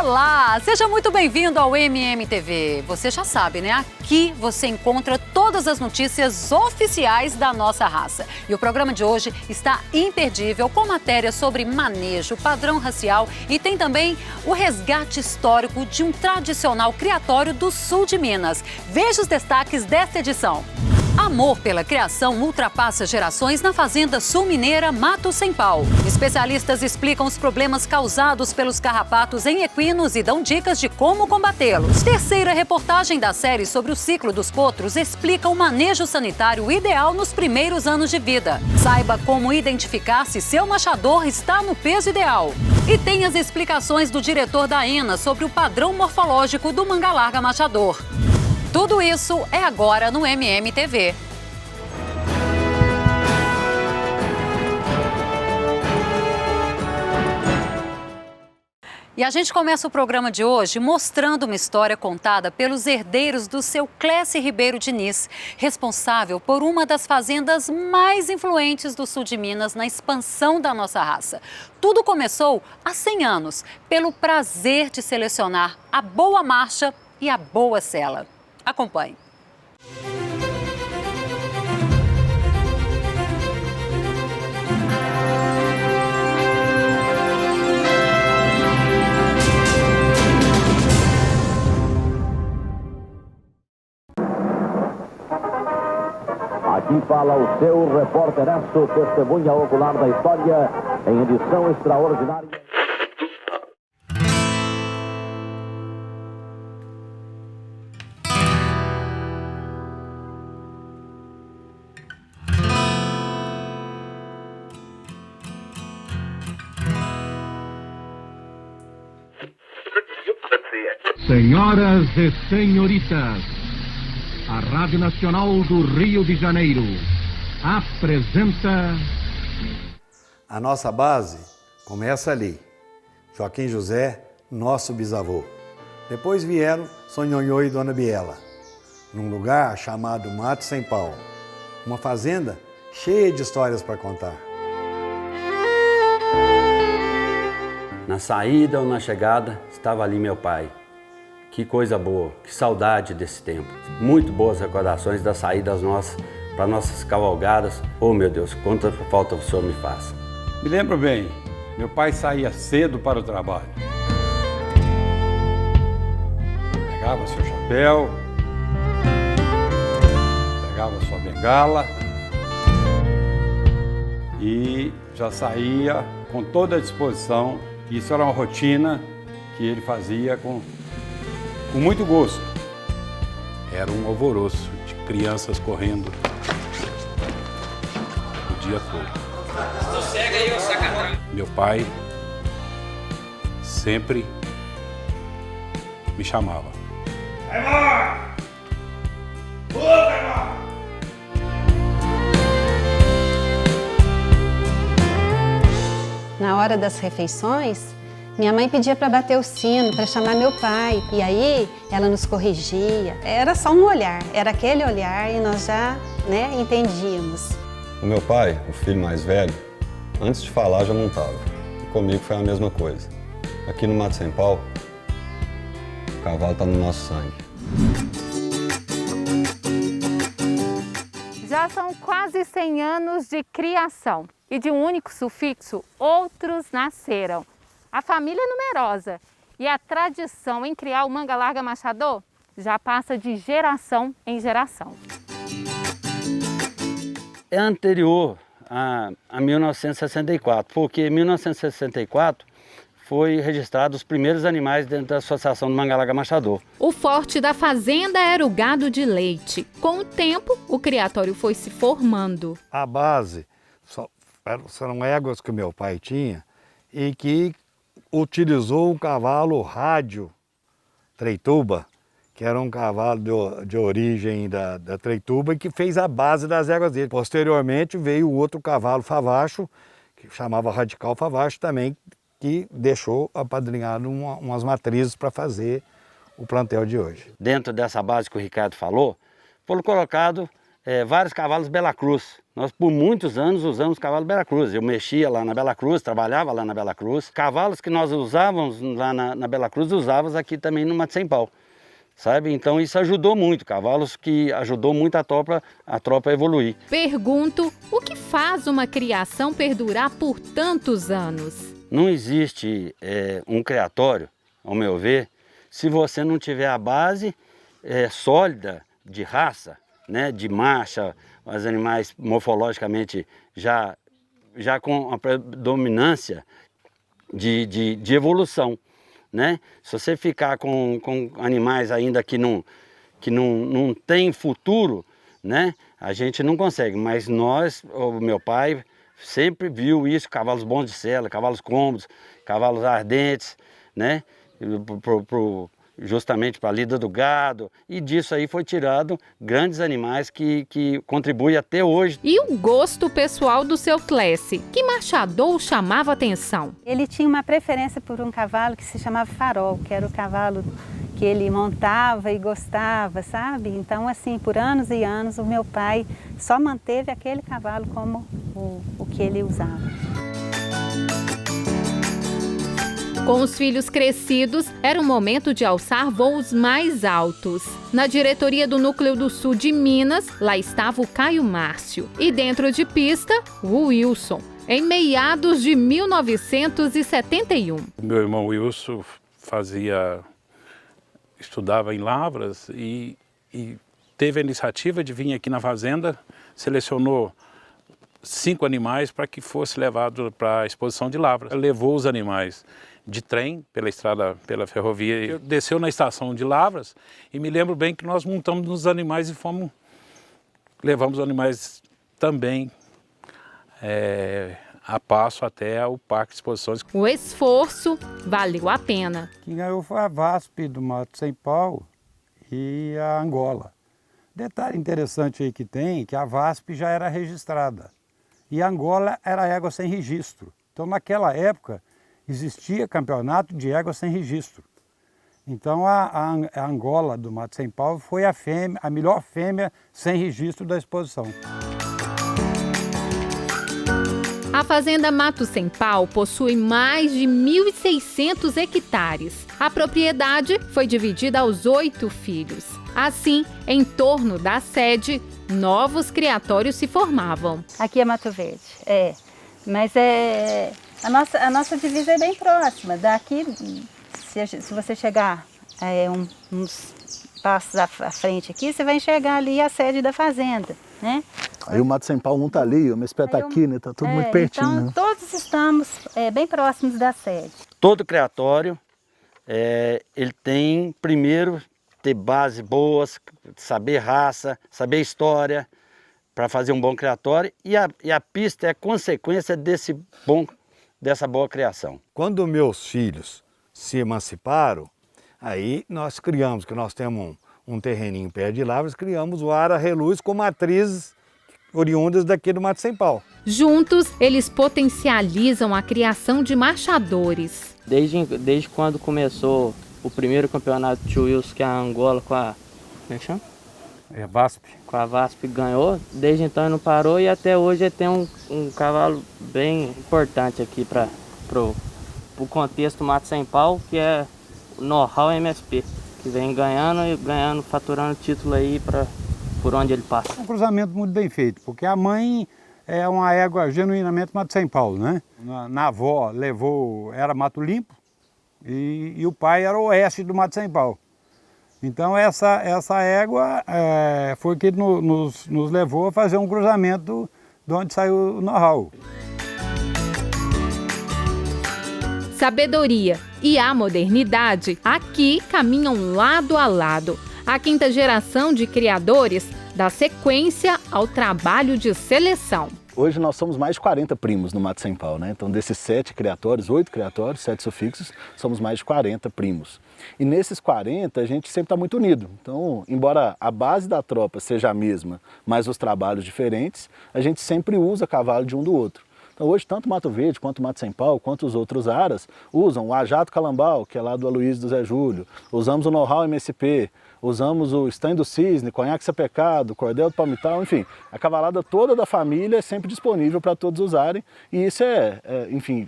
Olá, seja muito bem-vindo ao MMTV. Você já sabe, né? Aqui você encontra todas as notícias oficiais da nossa raça. E o programa de hoje está imperdível, com matérias sobre manejo, padrão racial e tem também o resgate histórico de um tradicional criatório do sul de Minas. Veja os destaques desta edição. Amor pela criação ultrapassa gerações na fazenda sul-mineira Mato Sem Pau. Especialistas explicam os problemas causados pelos carrapatos em equinos e dão dicas de como combatê-los. Terceira reportagem da série sobre o ciclo dos potros explica o manejo sanitário ideal nos primeiros anos de vida. Saiba como identificar se seu machador está no peso ideal. E tem as explicações do diretor da ENA sobre o padrão morfológico do manga larga machador. Tudo isso é agora no MMTV. E a gente começa o programa de hoje mostrando uma história contada pelos herdeiros do seu Clécio Ribeiro Diniz, responsável por uma das fazendas mais influentes do sul de Minas na expansão da nossa raça. Tudo começou há 100 anos, pelo prazer de selecionar a boa marcha e a boa sela. Acompanhe. Aqui fala o seu repórter-esso, testemunha ocular da história, em edição extraordinária. Senhoras e senhoritas, a Rádio Nacional do Rio de Janeiro apresenta... A nossa base começa ali, Joaquim José, nosso bisavô. Depois vieram Sonhonhô e Dona Biela, num lugar chamado Mato Sem Pau, uma fazenda cheia de histórias para contar. Na saída ou na chegada, estava ali meu pai. Que coisa boa, que saudade desse tempo. Muito boas recordações das saídas nossas, para nossas cavalgadas. Oh, meu Deus, quanta falta o senhor me faz. Me lembro bem, meu pai saía cedo para o trabalho. Pegava seu chapéu, pegava sua bengala e já saía com toda a disposição. Isso era uma rotina que ele fazia com muito gosto. Era um alvoroço de crianças correndo o dia todo. Sossega aí, ô sacadão. Meu pai sempre me chamava. Na hora das refeições, minha mãe pedia para bater o sino, para chamar meu pai. E aí, ela nos corrigia. Era só um olhar, era aquele olhar e nós já, entendíamos. O meu pai, o filho mais velho, antes de falar já montava. E comigo foi a mesma coisa. Aqui no Mato Sem Pau, o cavalo está no nosso sangue. Já são quase 100 anos de criação e de um único sufixo, outros nasceram. A família é numerosa e a tradição em criar o manga larga machador já passa de geração em geração. É anterior a 1964, porque em 1964 foi registrado os primeiros animais dentro da Associação do Manga Larga Machador. O forte da fazenda era o gado de leite. Com o tempo, o criatório foi se formando. A base são éguas que o meu pai tinha e que utilizou um cavalo rádio Treituba, que era um cavalo de origem da Treituba e que fez a base das éguas dele. Posteriormente veio outro cavalo favacho, que chamava Radical Favacho também, que deixou apadrinhado umas matrizes para fazer o plantel de hoje. Dentro dessa base que o Ricardo falou, foram colocados vários cavalos Bela Cruz. Nós, por muitos anos, usamos cavalo Bela Cruz. Eu mexia lá na Bela Cruz, trabalhava lá na Bela Cruz. Cavalos que nós usávamos lá na Bela Cruz, usávamos aqui também no Mato Sem Pau. Sabe? Então isso ajudou muito, cavalos que ajudou muito a tropa a evoluir. Pergunto, o que faz uma criação perdurar por tantos anos? Não existe um criatório, ao meu ver, se você não tiver a base sólida de raça, né, de marcha, os animais morfologicamente já com a predominância de evolução. Né? Se você ficar com animais ainda que não tem futuro, né? A gente não consegue. Mas o meu pai sempre viu isso, cavalos bons de sela, cavalos cômodos, cavalos ardentes, né? Justamente para a lida do gado, e disso aí foi tirado grandes animais que contribuem até hoje. E o gosto pessoal do seu Clécy? Que marchador chamava atenção? Ele tinha uma preferência por um cavalo que se chamava Farol, que era o cavalo que ele montava e gostava, sabe? Então, assim, por anos e anos, o meu pai só manteve aquele cavalo como o que ele usava. Com os filhos crescidos, era o momento de alçar voos mais altos. Na diretoria do Núcleo do Sul de Minas, lá estava o Caio Márcio. E dentro de pista, o Wilson, em meados de 1971. Meu irmão Wilson estudava em Lavras e teve a iniciativa de vir aqui na fazenda, selecionou 5 animais para que fosse levado para a exposição de Lavras. Levou os animais de trem pela estrada, pela ferrovia, desceu na estação de Lavras e me lembro bem que nós montamos nos animais e levamos os animais também a passo até o Parque de Exposições. O esforço valeu a pena. Quem ganhou foi a VASP do Mato Sem Pau e a Angola. Detalhe interessante aí que tem, que a VASP já era registrada e a Angola era égua sem registro. Então naquela época existia campeonato de égua sem registro. Então a Angola do Mato Sem Pau foi a melhor fêmea sem registro da exposição. A Fazenda Mato Sem Pau possui mais de 1.600 hectares. A propriedade foi dividida aos 8 filhos. Assim, em torno da sede, novos criatórios se formavam. Aqui é Mato Verde, mas a nossa divisa é bem próxima. Daqui, se você chegar uns passos à frente aqui, você vai enxergar ali a sede da fazenda, né? Aí o Mato Sem Pau não está ali, o MSP está aqui, né? Está tudo muito pertinho. Então, todos estamos bem próximos da sede. Todo criatório, ele tem, primeiro, ter base boas, saber raça, saber história, para fazer um bom criatório, e a pista é consequência dessa boa criação. Quando meus filhos se emanciparam, aí nós criamos, que nós temos um terreninho perto de Lavras, criamos o Ara Reluz com matrizes oriundas daqui do Mato Sem Pau. Juntos, eles potencializam a criação de marchadores. Desde quando começou o primeiro campeonato de Wilson, que a Angola com a... Como é que chama? VASP. Com a VASP ganhou, desde então ele não parou e até hoje ele tem um cavalo bem importante aqui para o contexto Mato Sem Pau, que é o know-how MSP, que vem ganhando, faturando título aí por onde ele passa. Um cruzamento muito bem feito, porque a mãe é uma égua genuinamente Mato Sem Pau, né? Na avó era Mato Limpo e o pai era o oeste do Mato Sem Pau. Então essa égua foi que nos levou a fazer um cruzamento de onde saiu o know-how. Sabedoria e a modernidade aqui caminham lado a lado. A 5ª geração de criadores dá sequência ao trabalho de seleção. Hoje nós somos mais de 40 primos no Mato Sem Pau, né? Então desses 7 criatórios, 8 criatórios, 7 sufixos, somos mais de 40 primos. E nesses 40 a gente sempre está muito unido. Então, embora a base da tropa seja a mesma, mas os trabalhos diferentes, a gente sempre usa cavalo de um do outro. Então hoje tanto Mato Verde, quanto Mato Sem Pau, quanto os outros aras usam o Ajato Calambau, que é lá do Aloysio do Zé Júlio, usamos o Know-How MSP, usamos o Stand do Cisne, Conhaque Sapecado, Cordel do Palmital, enfim, a cavalada toda da família é sempre disponível para todos usarem e isso enfim,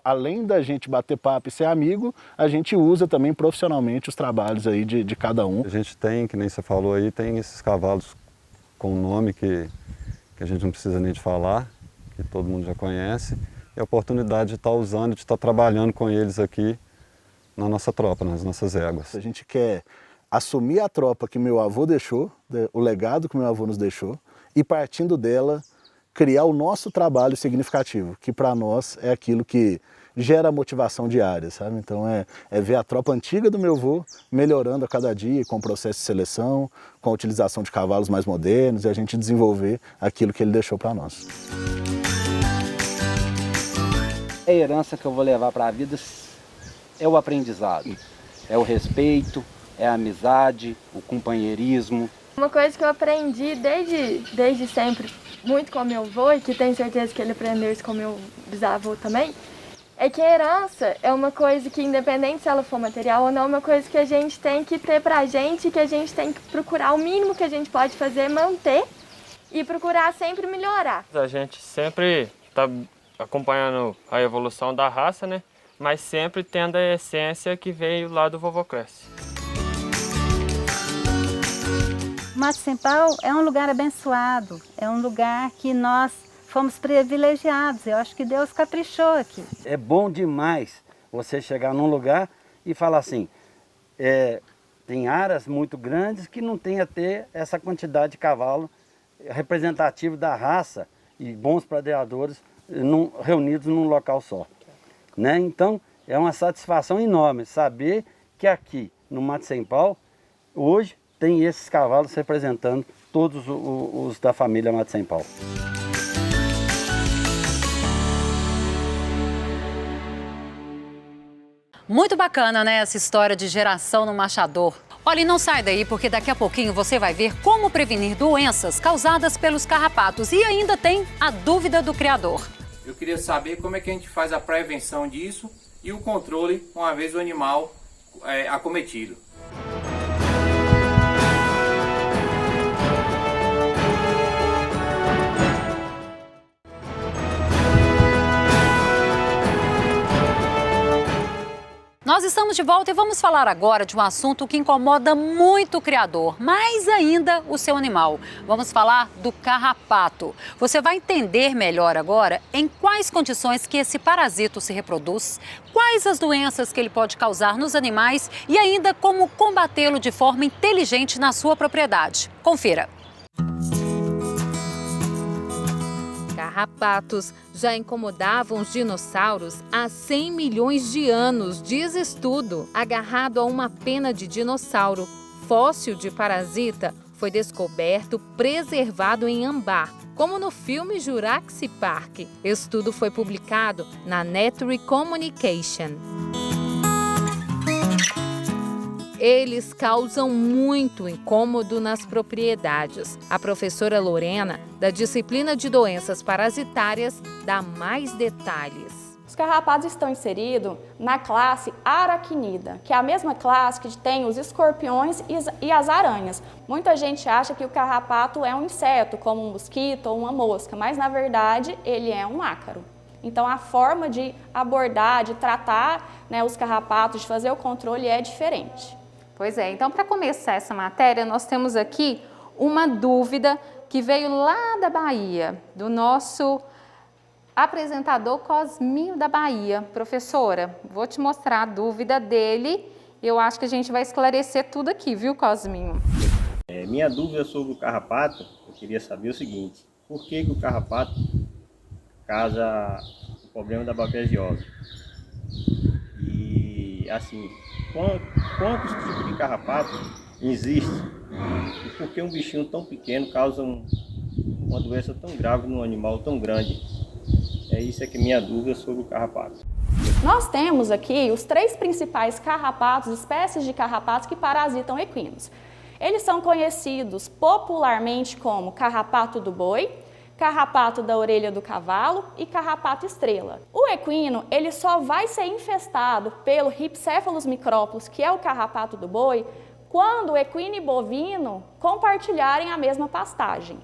além da gente bater papo e ser amigo, a gente usa também profissionalmente os trabalhos aí de cada um. A gente tem, que nem você falou aí, tem esses cavalos com nome que a gente não precisa nem de falar, que todo mundo já conhece, e a oportunidade de estar usando, de estar trabalhando com eles aqui na nossa tropa, nas nossas éguas. A gente quer assumir a tropa que meu avô deixou, o legado que meu avô nos deixou, e partindo dela, criar o nosso trabalho significativo, que para nós é aquilo que gera motivação diária, sabe? Então é ver a tropa antiga do meu avô melhorando a cada dia, com o processo de seleção, com a utilização de cavalos mais modernos, e a gente desenvolver aquilo que ele deixou para nós. A herança que eu vou levar para a vida é o aprendizado, é o respeito, é a amizade, o companheirismo. Uma coisa que eu aprendi desde sempre, muito com meu avô, e que tenho certeza que ele aprendeu isso com meu bisavô também, é que a herança é uma coisa que, independente se ela for material ou não, é uma coisa que a gente tem que ter pra gente, que a gente tem que procurar o mínimo que a gente pode fazer, manter e procurar sempre melhorar. A gente sempre está acompanhando a evolução da raça, né? Mas sempre tendo a essência que veio lá do Vovô Cresce. Mato Sem Pau é um lugar abençoado, é um lugar que nós fomos privilegiados, eu acho que Deus caprichou aqui. É bom demais você chegar num lugar e falar assim, tem áreas muito grandes que não tem a ter essa quantidade de cavalo representativo da raça e bons pradeadores reunidos num local só. Né? Então é uma satisfação enorme saber que aqui no Mato Sem Pau, hoje, tem esses cavalos representando todos os da família Mato Sem Pau. Muito bacana, né, essa história de geração no machador. Olha, e não sai daí, porque daqui a pouquinho você vai ver como prevenir doenças causadas pelos carrapatos. E ainda tem a dúvida do criador. Eu queria saber como é que a gente faz a prevenção disso e o controle uma vez o animal acometido. Nós estamos de volta e vamos falar agora de um assunto que incomoda muito o criador, mais ainda o seu animal. Vamos falar do carrapato. Você vai entender melhor agora em quais condições que esse parasito se reproduz, quais as doenças que ele pode causar nos animais e ainda como combatê-lo de forma inteligente na sua propriedade. Confira. Carrapatos já incomodavam os dinossauros há 100 milhões de anos, diz estudo. Agarrado a uma pena de dinossauro, fóssil de parasita foi descoberto preservado em ambar, como no filme Jurassic Park. Estudo foi publicado na Nature Communication. Eles causam muito incômodo nas propriedades. A professora Lorena, da disciplina de doenças parasitárias, dá mais detalhes. Os carrapatos estão inseridos na classe aracnida, que é a mesma classe que tem os escorpiões e as aranhas. Muita gente acha que o carrapato é um inseto, como um mosquito ou uma mosca, mas na verdade ele é um ácaro. Então a forma de abordar, de tratar, né, os carrapatos, de fazer o controle é diferente. Pois é, então para começar essa matéria, nós temos aqui uma dúvida que veio lá da Bahia, do nosso apresentador Cosminho da Bahia. Professora, vou te mostrar a dúvida dele e eu acho que a gente vai esclarecer tudo aqui, viu, Cosminho? Minha dúvida sobre o carrapato, eu queria saber o seguinte, por que o carrapato causa o problema da bacteriose? E assim, quantos tipos de carrapato existem e por que um bichinho tão pequeno causa uma doença tão grave num animal tão grande? Isso é que é minha dúvida sobre o carrapato. Nós temos aqui os 3 principais carrapatos, espécies de carrapatos que parasitam equinos. Eles são conhecidos popularmente como carrapato do boi, carrapato da orelha do cavalo e carrapato estrela. O equino, ele só vai ser infestado pelo Rhipicephalus micrópolis, que é o carrapato do boi, quando o equino e bovino compartilharem a mesma pastagem.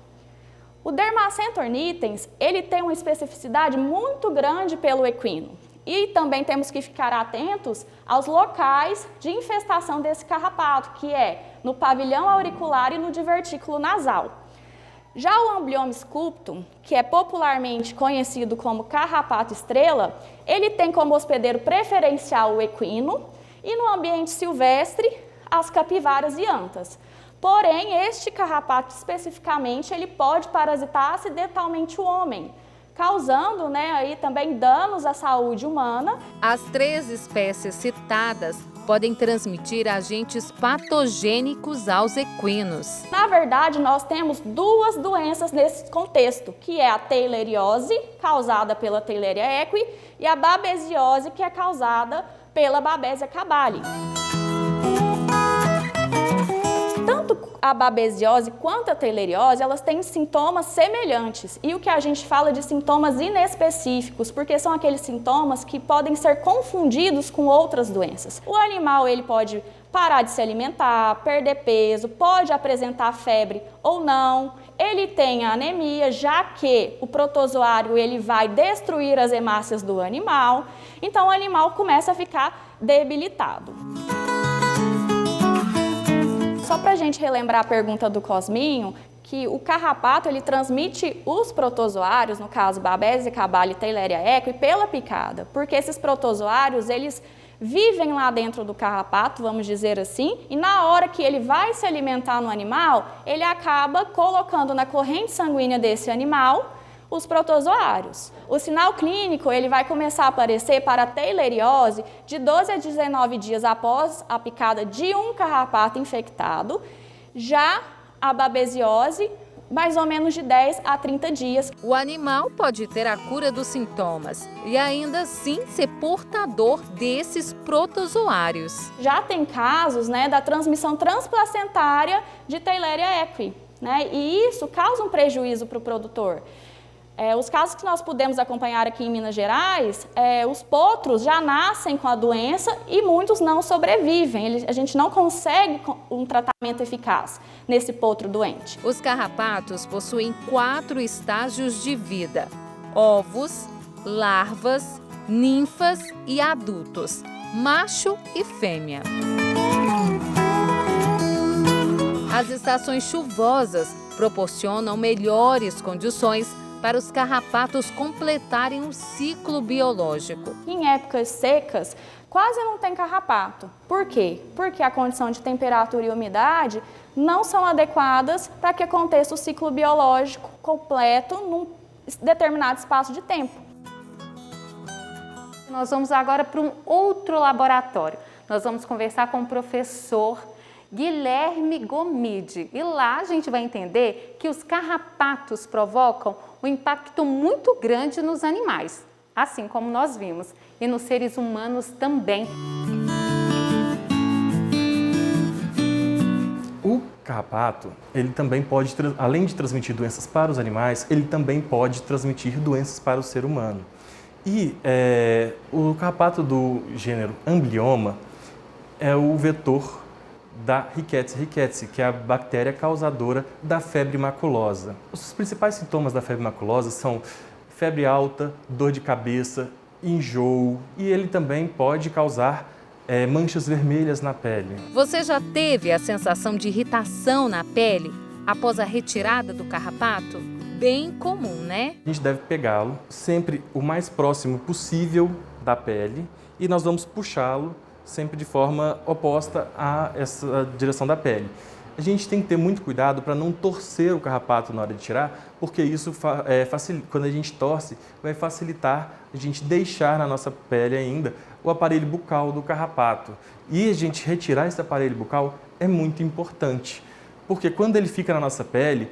O Dermacenta ornitens, ele tem uma especificidade muito grande pelo equino. E também temos que ficar atentos aos locais de infestação desse carrapato, que é no pavilhão auricular e no divertículo nasal. Já o Amblyomma sculptum, que é popularmente conhecido como carrapato estrela, ele tem como hospedeiro preferencial o equino e no ambiente silvestre as capivaras e antas. Porém, este carrapato especificamente, ele pode parasitar acidentalmente o homem, causando, aí também danos à saúde humana. As 3 espécies citadas podem transmitir agentes patogênicos aos equinos. Na verdade, nós temos 2 doenças nesse contexto, que é a teileriose, causada pela Theileria equi, e a babesiose, que é causada pela Babesia cabali. Tanto a babesiose quanto a teileriose, elas têm sintomas semelhantes. E o que a gente fala de sintomas inespecíficos, porque são aqueles sintomas que podem ser confundidos com outras doenças. O animal, ele pode parar de se alimentar, perder peso, pode apresentar febre ou não. Ele tem anemia, já que o protozoário, ele vai destruir as hemácias do animal. Então, o animal começa a ficar debilitado. Só para a gente relembrar a pergunta do Cosminho, que o carrapato, ele transmite os protozoários, no caso Babesia cabali e Theileria equi, pela picada, porque esses protozoários, eles vivem lá dentro do carrapato, vamos dizer assim, e na hora que ele vai se alimentar no animal, ele acaba colocando na corrente sanguínea desse animal os protozoários. O sinal clínico, ele vai começar a aparecer para a teileriose de 12 a 19 dias após a picada de um carrapato infectado. Já a babesiose, mais ou menos de 10 a 30 dias. O animal pode ter a cura dos sintomas e ainda assim ser portador desses protozoários. Já tem casos, da transmissão transplacentária de Theileria equi, e isso causa um prejuízo para o produtor. Os casos que nós pudemos acompanhar aqui em Minas Gerais, os potros já nascem com a doença e muitos não sobrevivem. A gente não consegue um tratamento eficaz nesse potro doente. Os carrapatos possuem 4 estágios de vida: ovos, larvas, ninfas e adultos, macho e fêmea. As estações chuvosas proporcionam melhores condições para os carrapatos completarem um ciclo biológico. Em épocas secas, quase não tem carrapato. Por quê? Porque a condição de temperatura e umidade não são adequadas para que aconteça o ciclo biológico completo num determinado espaço de tempo. Nós vamos agora para um outro laboratório. Nós vamos conversar com o professor Guilherme Gomide. E lá a gente vai entender que os carrapatos provocam um impacto muito grande nos animais, assim como nós vimos, e nos seres humanos também. O carrapato, ele também pode, além de transmitir doenças para os animais, ele também pode transmitir doenças para o ser humano. E o carrapato do gênero Amblyomma é o vetor da Rickettsia rickettsii, que é a bactéria causadora da febre maculosa. Os principais sintomas da febre maculosa são febre alta, dor de cabeça, enjoo, e ele também pode causar manchas vermelhas na pele. Você já teve a sensação de irritação na pele após a retirada do carrapato? Bem comum, né? A gente deve pegá-lo sempre o mais próximo possível da pele e nós vamos puxá-lo sempre de forma oposta a essa direção da pele. A gente tem que ter muito cuidado para não torcer o carrapato na hora de tirar, porque isso, quando a gente torce, vai facilitar a gente deixar na nossa pele ainda o aparelho bucal do carrapato. E a gente retirar esse aparelho bucal é muito importante, porque quando ele fica na nossa pele,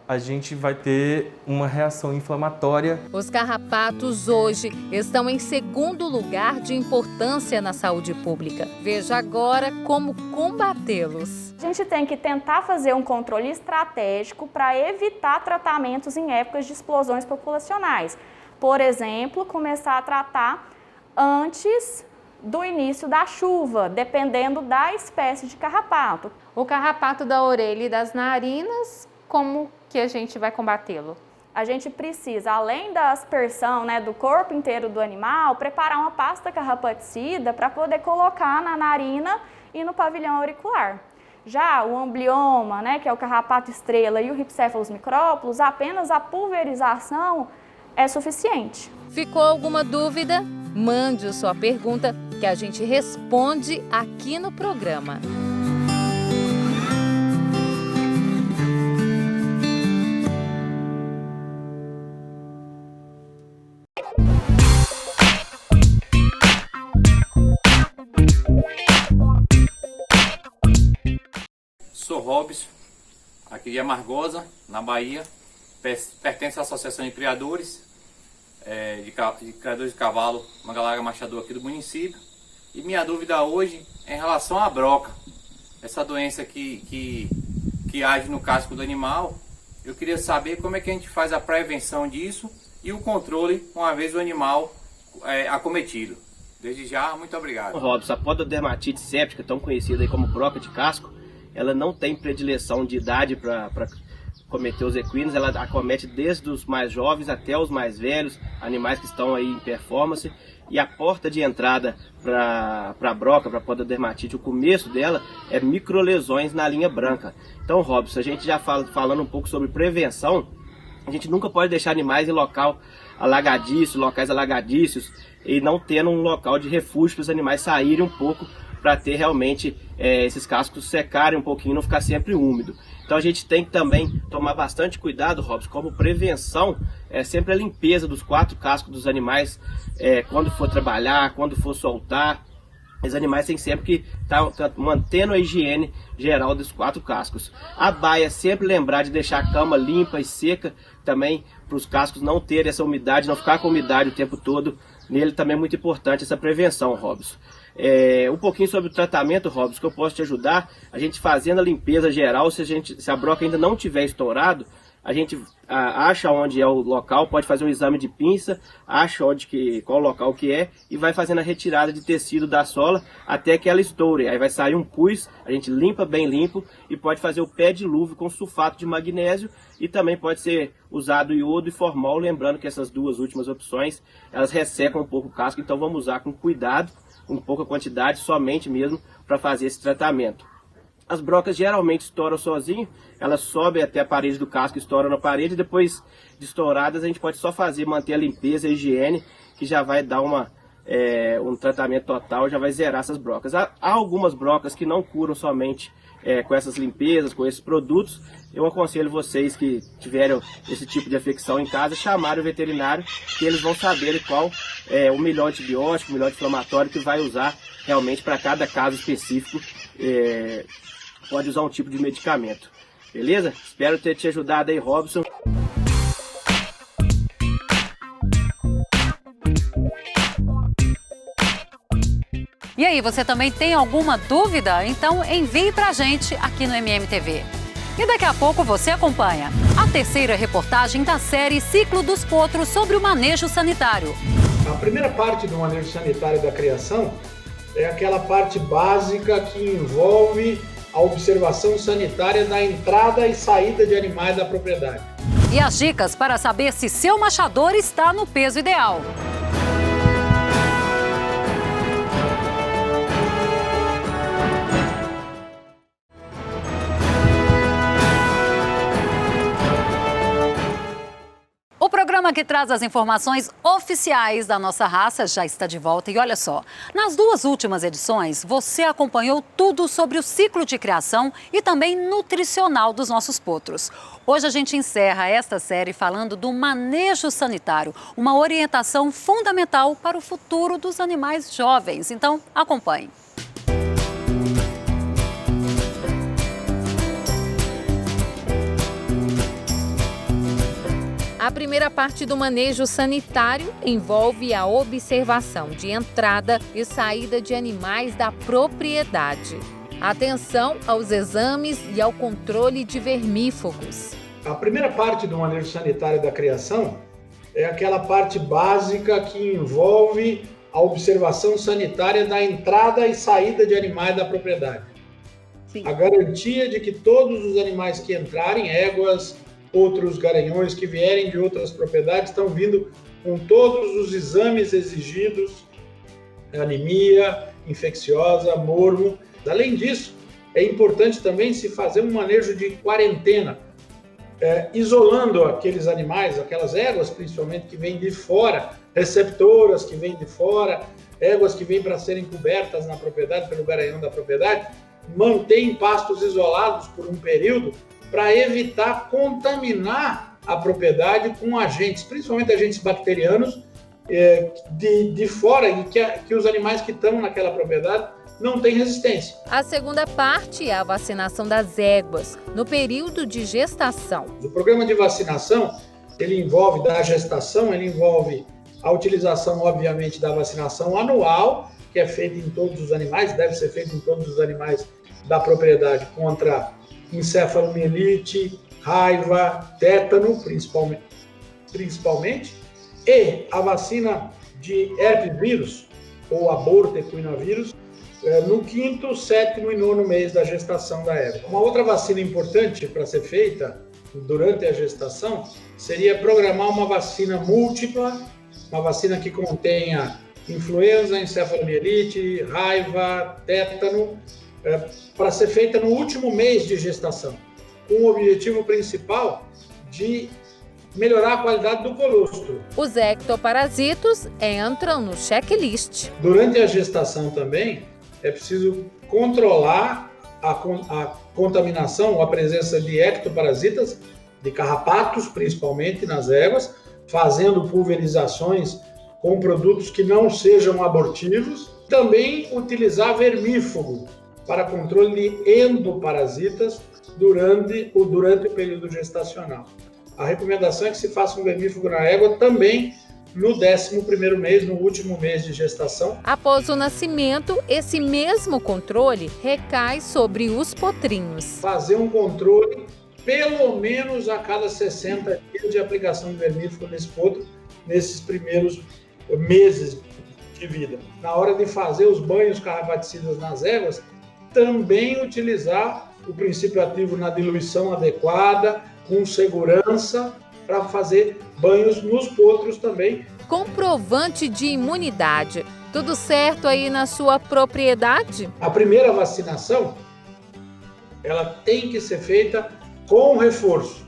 a gente vai ter uma reação inflamatória. Os carrapatos hoje estão em segundo lugar de importância na saúde pública. Veja agora como combatê-los. A gente tem que tentar fazer um controle estratégico para evitar tratamentos em épocas de explosões populacionais. Por exemplo, começar a tratar antes do início da chuva, dependendo da espécie de carrapato. O carrapato da orelha e das narinas, como que a gente vai combatê-lo? A gente precisa, além da aspersão, né, do corpo inteiro do animal, preparar uma pasta carrapaticida para poder colocar na narina e no pavilhão auricular. Já o amblioma, né, que é o carrapato estrela, e o Rhipicephalus micrópolis, apenas a pulverização é suficiente. Ficou alguma dúvida? Mande sua pergunta que a gente responde aqui no programa. Sou Robson, aqui de Amargosa, na Bahia. Pertence à Associação de Criadores de Cavalo Manga Machador aqui do município. E minha dúvida hoje é em relação à broca. Essa doença que age no casco do animal. Eu queria saber como é que a gente faz a prevenção disso e o controle uma vez o animal acometido. Desde já, muito obrigado. Robson, a pododermatite séptica, tão conhecida aí como broca de casco, ela não tem predileção de idade para cometer os equinos, ela acomete desde os mais jovens até os mais velhos, animais que estão aí em performance, e a porta de entrada para a broca, para a pododermatite, o começo dela é microlesões na linha branca. Então, Robson, a gente já falando um pouco sobre prevenção, a gente nunca pode deixar animais em locais alagadiços, e não tendo um local de refúgio para os animais saírem um pouco, para ter realmente esses cascos secarem um pouquinho e não ficar sempre úmido. Então a gente tem que também tomar bastante cuidado, Robson, como prevenção, sempre a limpeza dos 4 cascos dos animais, quando for trabalhar, quando for soltar. Os animais têm sempre que estar mantendo a higiene geral dos 4 cascos. A baia, sempre lembrar de deixar a cama limpa e seca também, para os cascos não terem essa umidade, não ficar com umidade o tempo todo. Nele também é muito importante essa prevenção, Robson. Um pouquinho sobre o tratamento, Robson, que eu posso te ajudar. A gente fazendo a limpeza geral, se a broca ainda não tiver estourado, a gente acha onde é o local, pode fazer um exame de pinça, acha qual local que é, e vai fazendo a retirada de tecido da sola até que ela estoure. Aí vai sair um pus, a gente limpa bem limpo e pode fazer o pé de luva com sulfato de magnésio, e também pode ser usado iodo e formol, lembrando que essas 2 últimas opções, elas ressecam um pouco o casco, então vamos usar com cuidado, com pouca quantidade, somente mesmo para fazer esse tratamento. As brocas geralmente estouram sozinho, elas sobem até a parede do casco, estouram na parede, e depois de estouradas a gente pode só manter a limpeza e a higiene, que já vai dar um tratamento total, já vai zerar essas brocas. Há algumas brocas que não curam somente com essas limpezas, com esses produtos. Eu aconselho vocês que tiverem esse tipo de afecção em casa, chamarem o veterinário, que eles vão saber qual é o melhor antibiótico, o melhor inflamatório que vai usar realmente para cada caso específico. Pode usar um tipo de medicamento. Beleza? Espero ter te ajudado aí, Robson. E aí, você também tem alguma dúvida? Então envie pra gente aqui no MMTV. E daqui a pouco você acompanha a 3ª reportagem da série Ciclo dos Potros sobre o manejo sanitário. A primeira parte do manejo sanitário da criação é aquela parte básica que envolve a observação sanitária da entrada e saída de animais da propriedade. E as dicas para saber se seu machador está no peso ideal. O programa que traz as informações oficiais da nossa raça já está de volta. E olha só, nas 2 últimas edições, você acompanhou tudo sobre o ciclo de criação e também nutricional dos nossos potros. Hoje a gente encerra esta série falando do manejo sanitário, uma orientação fundamental para o futuro dos animais jovens. Então, acompanhe. A primeira parte do manejo sanitário envolve a observação de entrada e saída de animais da propriedade. Atenção aos exames e ao controle de vermífugos. A primeira parte do manejo sanitário da criação é aquela parte básica que envolve a observação sanitária da entrada e saída de animais da propriedade. Sim. A garantia de que todos os animais que entrarem, éguas, outros garanhões que vierem de outras propriedades, estão vindo com todos os exames exigidos, anemia infecciosa, mormo. Além disso, é importante também se fazer um manejo de quarentena, isolando aqueles animais, aquelas éguas principalmente que vêm de fora, receptoras que vêm de fora, éguas que vêm para serem cobertas na propriedade, pelo garanhão da propriedade, manter em pastos isolados por um período para evitar contaminar a propriedade com agentes, principalmente agentes bacterianos de fora, e que os animais que estão naquela propriedade não têm resistência. A segunda parte é a vacinação das éguas, no período de gestação. O programa de vacinação, ele envolve a utilização, obviamente, da vacinação anual, que é feita em todos os animais, deve ser feita em todos os animais da propriedade, contra encefalomielite, raiva, tétano, principalmente, e a vacina de herpes vírus, ou aborto equinavírus, no 5º, 7º e 9º mês da gestação da égua. Uma outra vacina importante para ser feita durante a gestação seria programar uma vacina múltipla, uma vacina que contenha influenza, encefalomielite, raiva, tétano, para ser feita no último mês de gestação, com o objetivo principal de melhorar a qualidade do colostro. Os ectoparasitos entram no checklist. Durante a gestação também é preciso controlar a contaminação, a presença de ectoparasitas, de carrapatos principalmente nas éguas, fazendo pulverizações com produtos que não sejam abortivos. Também utilizar vermífugo para controle de endoparasitas durante o período gestacional. A recomendação é que se faça um vermífugo na égua também no 11º mês, no último mês de gestação. Após o nascimento, esse mesmo controle recai sobre os potrinhos. Fazer um controle pelo menos a cada 60 dias de aplicação de vermífugo nesse potro, nesses primeiros meses de vida. Na hora de fazer os banhos carrapaticidas nas éguas, também utilizar o princípio ativo na diluição adequada, com segurança, para fazer banhos nos potros também. Comprovante de imunidade. Tudo certo aí na sua propriedade? A primeira vacinação, ela tem que ser feita com reforço.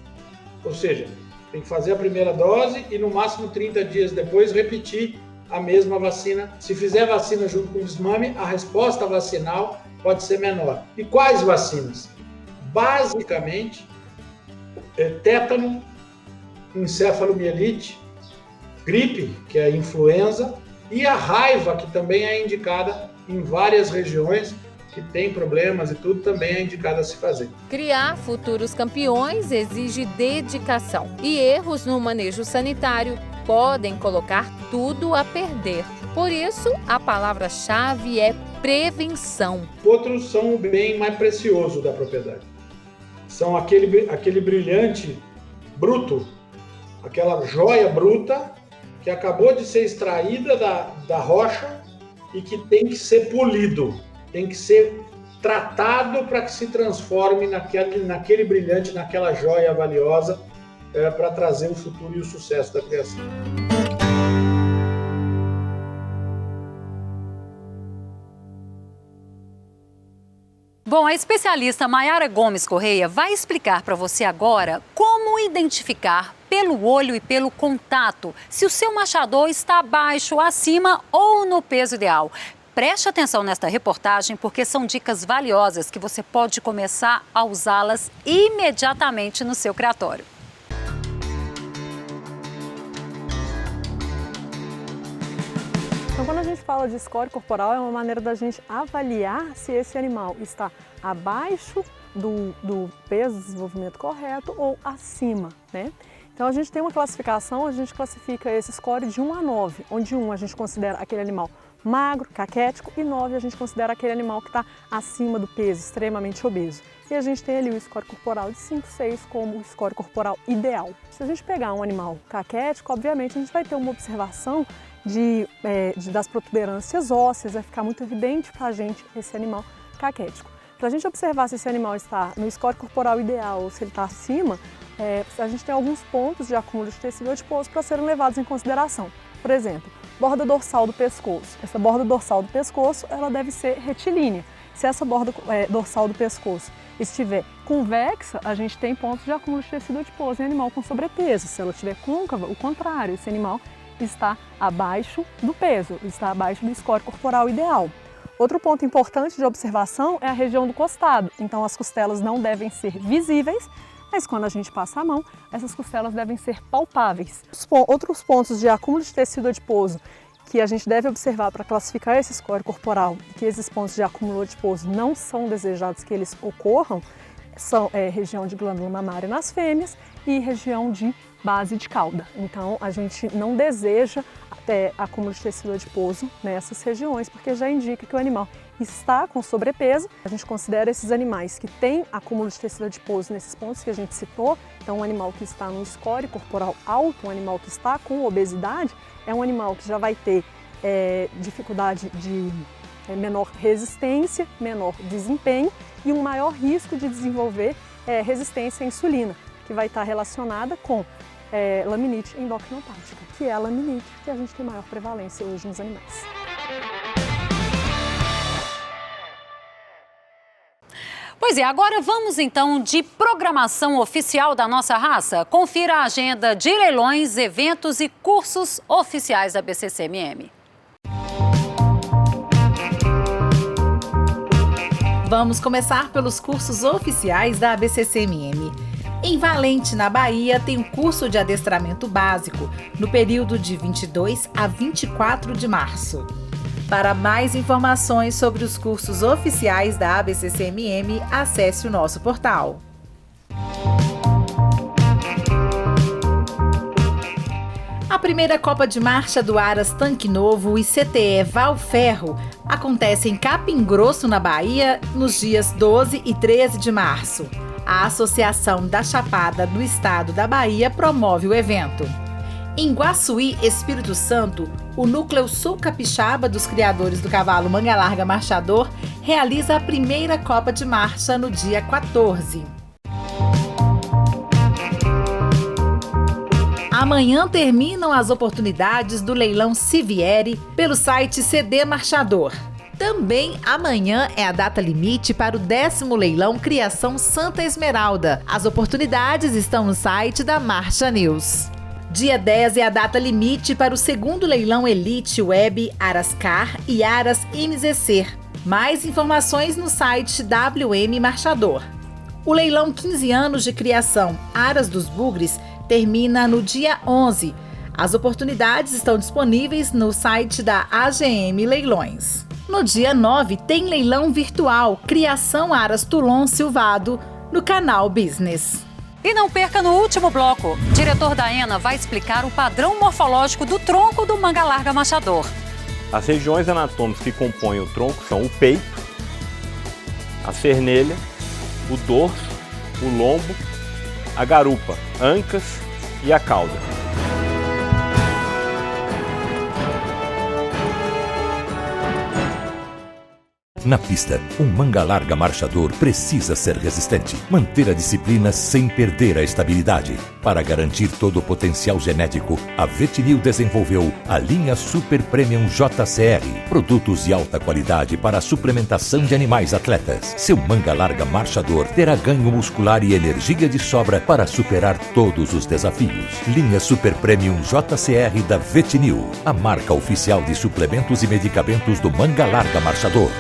Ou seja, tem que fazer a primeira dose e no máximo 30 dias depois repetir a mesma vacina. Se fizer vacina junto com o desmame, a resposta vacinal pode ser menor. E quais vacinas? Basicamente, tétano, encefalomielite, gripe, que é a influenza, e a raiva, que também é indicada em várias regiões que tem problemas e tudo, também é indicado a se fazer. Criar futuros campeões exige dedicação e erros no manejo sanitário podem colocar tudo a perder. Por isso, a palavra-chave é prevenção. Potros são o bem mais precioso da propriedade. São aquele brilhante bruto, aquela joia bruta que acabou de ser extraída da rocha e que tem que ser polido, tem que ser tratado para que se transforme naquele brilhante, naquela joia valiosa, para trazer o futuro e o sucesso da criação. Bom, a especialista Maiara Gomes Correia vai explicar para você agora como identificar pelo olho e pelo contato se o seu machador está abaixo, acima ou no peso ideal. Preste atenção nesta reportagem porque são dicas valiosas que você pode começar a usá-las imediatamente no seu criatório. Então, quando a gente fala de score corporal, é uma maneira da gente avaliar se esse animal está abaixo do peso de desenvolvimento correto ou acima, né? Então a gente tem uma classificação, a gente classifica esse score de 1 a 9, onde 1 a gente considera aquele animal magro, caquético, e 9 a gente considera aquele animal que está acima do peso, extremamente obeso. E a gente tem ali o score corporal de 5, 6 como o score corporal ideal. Se a gente pegar um animal caquético, obviamente a gente vai ter uma observação das protuberâncias ósseas, vai ficar muito evidente para a gente esse animal caquético. Para a gente observar se esse animal está no score corporal ideal ou se ele está acima, a gente tem alguns pontos de acúmulo de tecido adiposo para serem levados em consideração. Por exemplo, borda dorsal do pescoço. Essa borda dorsal do pescoço ela deve ser retilínea. Se essa borda dorsal do pescoço estiver convexa, a gente tem pontos de acúmulo de tecido adiposo em animal com sobrepeso. Se ela estiver côncava, o contrário, esse animal está abaixo do peso, está abaixo do score corporal ideal. Outro ponto importante de observação é a região do costado. Então as costelas não devem ser visíveis, mas quando a gente passa a mão, essas costelas devem ser palpáveis. Outros pontos de acúmulo de tecido adiposo que a gente deve observar para classificar esse score corporal, que esses pontos de acúmulo adiposo não são desejados que eles ocorram, são região de glândula mamária nas fêmeas e região de base de cauda. Então a gente não deseja acúmulo de tecido adiposo nessas regiões, porque já indica que o animal está com sobrepeso. A gente considera esses animais que têm acúmulo de tecido adiposo nesses pontos que a gente citou. Então um animal que está no score corporal alto, um animal que está com obesidade, é um animal que já vai ter dificuldade de menor resistência, menor desempenho e um maior risco de desenvolver resistência à insulina, que vai estar relacionada com laminite endocrinopática, que é a laminite que a gente tem maior prevalência hoje nos animais. Pois é, agora vamos então de programação oficial da nossa raça. Confira a agenda de leilões, eventos e cursos oficiais da BCCMM. Vamos começar pelos cursos oficiais da BCCMM. Em Valente, na Bahia, tem um curso de adestramento básico no período de 22 a 24 de março. Para mais informações sobre os cursos oficiais da ABCCMM, acesse o nosso portal. A primeira Copa de Marcha do Aras Tanque Novo e CTE Valferro acontece em Capim Grosso, na Bahia, nos dias 12 e 13 de março. A Associação da Chapada do Estado da Bahia promove o evento. Em Guaçuí, Espírito Santo, o Núcleo Sul Capixaba dos criadores do cavalo Manga Larga Marchador realiza a primeira Copa de Marcha no dia 14. Amanhã terminam as oportunidades do leilão Sivieri pelo site CD Marchador. Também amanhã é a data limite para o 10º leilão Criação Santa Esmeralda. As oportunidades estão no site da Marcha News. Dia 10 é a data limite para o 2º leilão Elite Web Arascar e Aras MZC. Mais informações no site WM Marchador. O leilão 15 anos de criação Aras dos Bugres termina no dia 11. As oportunidades estão disponíveis no site da AGM Leilões. No dia 9 tem leilão virtual Criação Aras Toulon Silvado no canal Business. E não perca no último bloco. O diretor da ENA vai explicar o padrão morfológico do tronco do Manga Larga Marchador. As regiões anatômicas que compõem o tronco são o peito, a cernelha, o dorso, o lombo, a garupa, ancas e a cauda. Na pista, um manga larga marchador precisa ser resistente, manter a disciplina sem perder a estabilidade. Para garantir todo o potencial genético, a Vetinil desenvolveu a linha Super Premium JCR, produtos de alta qualidade para a suplementação de animais atletas. Seu manga larga marchador terá ganho muscular e energia de sobra para superar todos os desafios. Linha Super Premium JCR da Vetinil, a marca oficial de suplementos e medicamentos do manga larga marchador.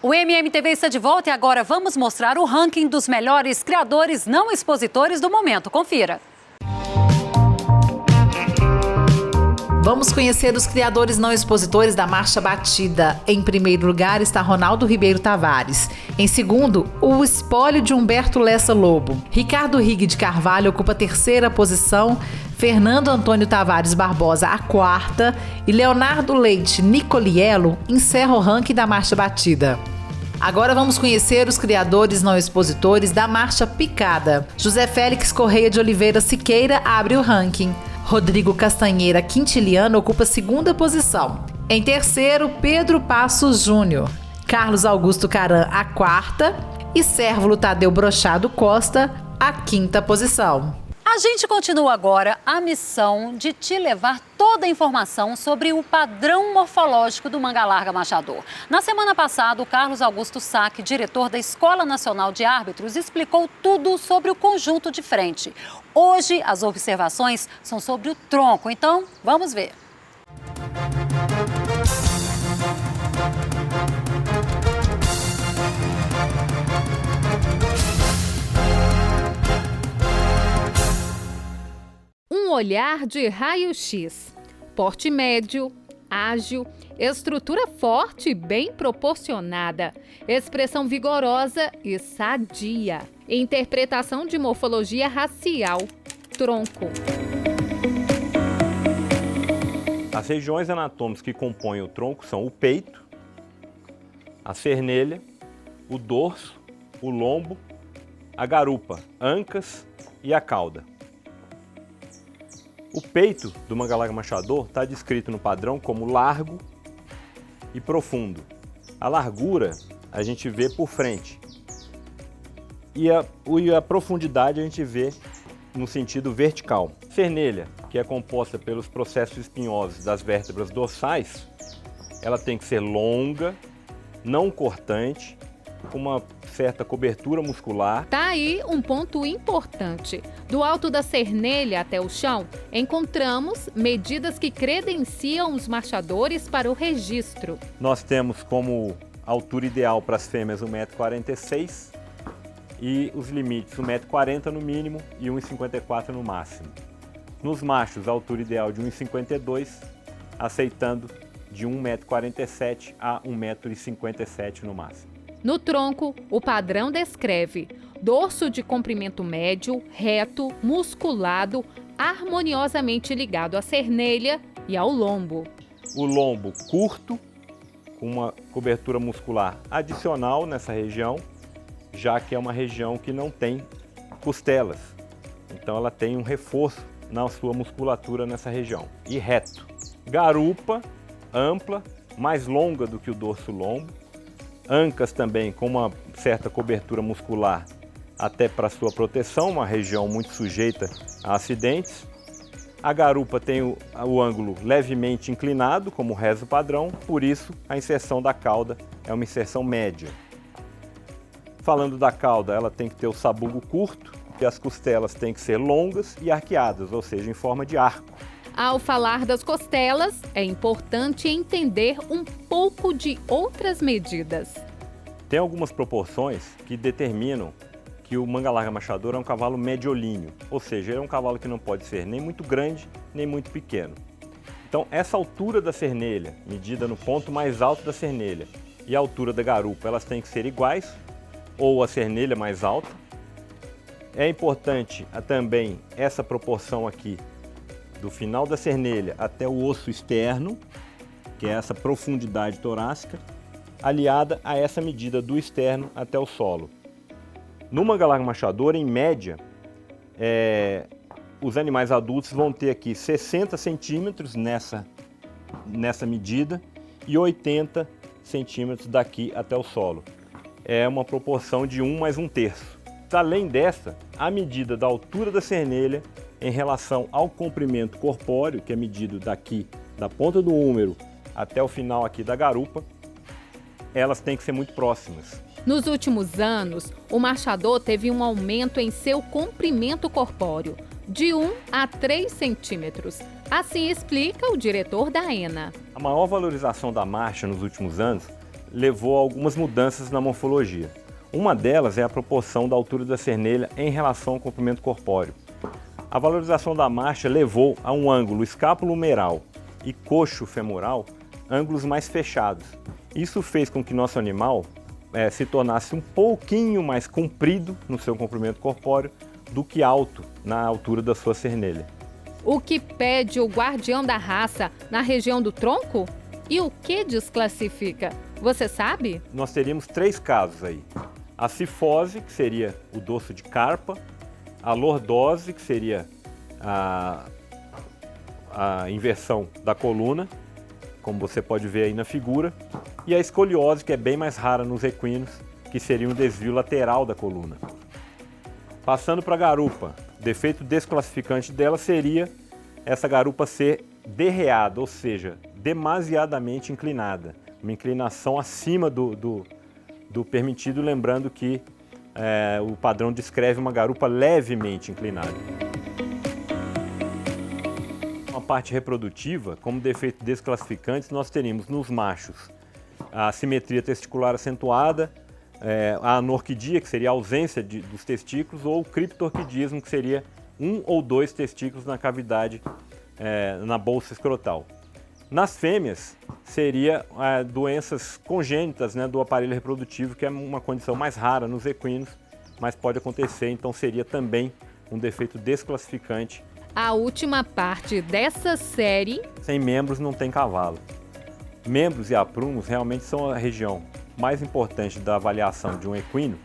O MMTV está de volta e agora vamos mostrar o ranking dos melhores criadores não expositores do momento. Confira. Vamos conhecer os criadores não expositores da marcha batida. Em primeiro lugar está Ronaldo Ribeiro Tavares. Em segundo, o espólio de Humberto Lessa Lobo. Ricardo Rigue de Carvalho ocupa a terceira posição, Fernando Antônio Tavares Barbosa a quarta e Leonardo Leite Nicoliello encerra o ranking da marcha batida. Agora vamos conhecer os criadores não expositores da marcha picada. José Félix Correia de Oliveira Siqueira abre o ranking. Rodrigo Castanheira Quintiliano ocupa a segunda posição. Em terceiro, Pedro Passos Júnior. Carlos Augusto Caran a quarta e Sérvulo Tadeu Brochado Costa a quinta posição. A gente continua agora a missão de te levar toda a informação sobre o padrão morfológico do manga larga machador. Na semana passada, o Carlos Augusto Sack, diretor da Escola Nacional de Árbitros, explicou tudo sobre o conjunto de frente. Hoje, as observações são sobre o tronco, então vamos ver. Um olhar de raio-x, porte médio, ágil, estrutura forte e bem proporcionada, expressão vigorosa e sadia, interpretação de morfologia racial, tronco. As regiões anatômicas que compõem o tronco são o peito, a cernelha, o dorso, o lombo, a garupa, ancas e a cauda. O peito do manga larga machador está descrito no padrão como largo e profundo. A largura a gente vê por frente e a profundidade a gente vê no sentido vertical. Cernelha, que é composta pelos processos espinhosos das vértebras dorsais, ela tem que ser longa, não cortante, com uma certa cobertura muscular. Tá aí um ponto importante. Do alto da cernelha até o chão, encontramos medidas que credenciam os machadores para o registro. Nós temos como altura ideal para as fêmeas 1,46 m e os limites 1,40 m no mínimo e 1,54 m no máximo. Nos machos, a altura ideal de 1,52 m, aceitando de 1,47 m a 1,57 m no máximo. No tronco, o padrão descreve dorso de comprimento médio, reto, musculado, harmoniosamente ligado à cernelha e ao lombo. O lombo curto, com uma cobertura muscular adicional nessa região, já que é uma região que não tem costelas. Então ela tem um reforço na sua musculatura nessa região. E reto. Garupa, ampla, mais longa do que o dorso lombo. Ancas também com uma certa cobertura muscular até para sua proteção, uma região muito sujeita a acidentes. A garupa tem o ângulo levemente inclinado, como reza o padrão, por isso a inserção da cauda é uma inserção média. Falando da cauda, ela tem que ter o sabugo curto e as costelas têm que ser longas e arqueadas, ou seja, em forma de arco. Ao falar das costelas, é importante entender um pouco de outras medidas. Tem algumas proporções que determinam que o manga larga machador é um cavalo mediolíneo, ou seja, ele é um cavalo que não pode ser nem muito grande, nem muito pequeno. Então, essa altura da cernelha, medida no ponto mais alto da cernelha, e a altura da garupa, elas têm que ser iguais, ou a cernelha mais alta. É importante também essa proporção aqui, do final da cernelha até o osso externo, que é essa profundidade torácica, aliada a essa medida do externo até o solo. No manga larga machador, em média, os animais adultos vão ter aqui 60 centímetros nessa medida e 80 centímetros daqui até o solo. É uma proporção de 1 mais 1/3. Além dessa, a medida da altura da cernelha em relação ao comprimento corpóreo, que é medido daqui, da ponta do úmero até o final aqui da garupa, elas têm que ser muito próximas. Nos últimos anos, o machador teve um aumento em seu comprimento corpóreo, de 1 a 3 centímetros. Assim explica o diretor da ENA. A maior valorização da marcha nos últimos anos levou a algumas mudanças na morfologia. Uma delas é a proporção da altura da cernelha em relação ao comprimento corpóreo. A valorização da marcha levou a um ângulo escápulo-humeral e coxo femoral, ângulos mais fechados. Isso fez com que nosso animal se tornasse um pouquinho mais comprido no seu comprimento corpóreo do que alto na altura da sua cernelha. O que pede o guardião da raça na região do tronco? E o que desclassifica? Você sabe? Nós teríamos 3 casos aí. A cifose, que seria o dorso de carpa, a lordose, que seria a inversão da coluna, como você pode ver aí na figura, e a escoliose, que é bem mais rara nos equinos, que seria um desvio lateral da coluna. Passando para a garupa, o defeito desclassificante dela seria essa garupa ser derreada, ou seja, demasiadamente inclinada, uma inclinação acima do permitido, lembrando que o padrão descreve uma garupa levemente inclinada. A parte reprodutiva, como defeito desclassificante, nós teríamos nos machos a assimetria testicular acentuada, a anorquidia, que seria a ausência dos testículos, ou o criptorquidismo, que seria 1 ou 2 testículos na cavidade, na bolsa escrotal. Nas fêmeas, seria doenças congênitas, né, do aparelho reprodutivo, que é uma condição mais rara nos equinos, mas pode acontecer, então seria também um defeito desclassificante. A última parte dessa série... Sem membros não tem cavalo. Membros e aprumos realmente são a região mais importante da avaliação de um equino,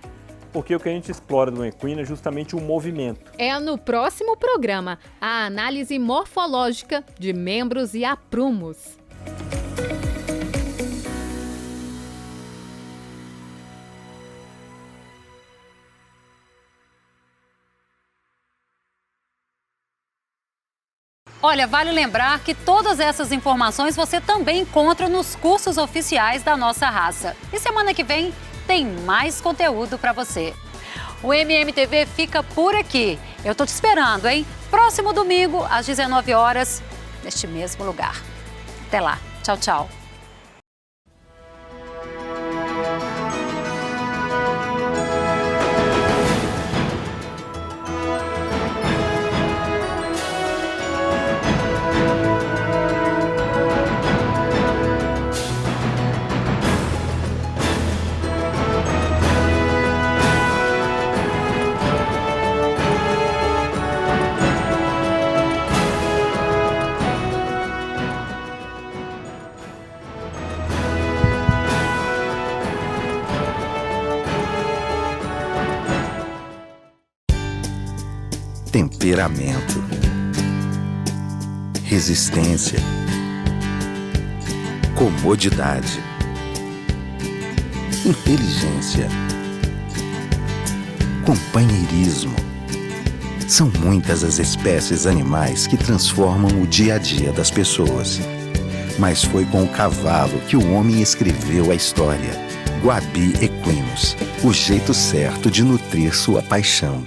porque o que a gente explora do equino é justamente o movimento. É no próximo programa, a análise morfológica de membros e aprumos. Olha, vale lembrar que todas essas informações você também encontra nos cursos oficiais da nossa raça. E semana que vem tem mais conteúdo para você. O MMTV fica por aqui. Eu tô te esperando, hein? Próximo domingo, às 19 horas, neste mesmo lugar. Até lá. Tchau, tchau. Temperamento, resistência, comodidade, inteligência, companheirismo. São muitas as espécies animais que transformam o dia a dia das pessoas. Mas foi com o cavalo que o homem escreveu a história. Guabi Equinos, o jeito certo de nutrir sua paixão.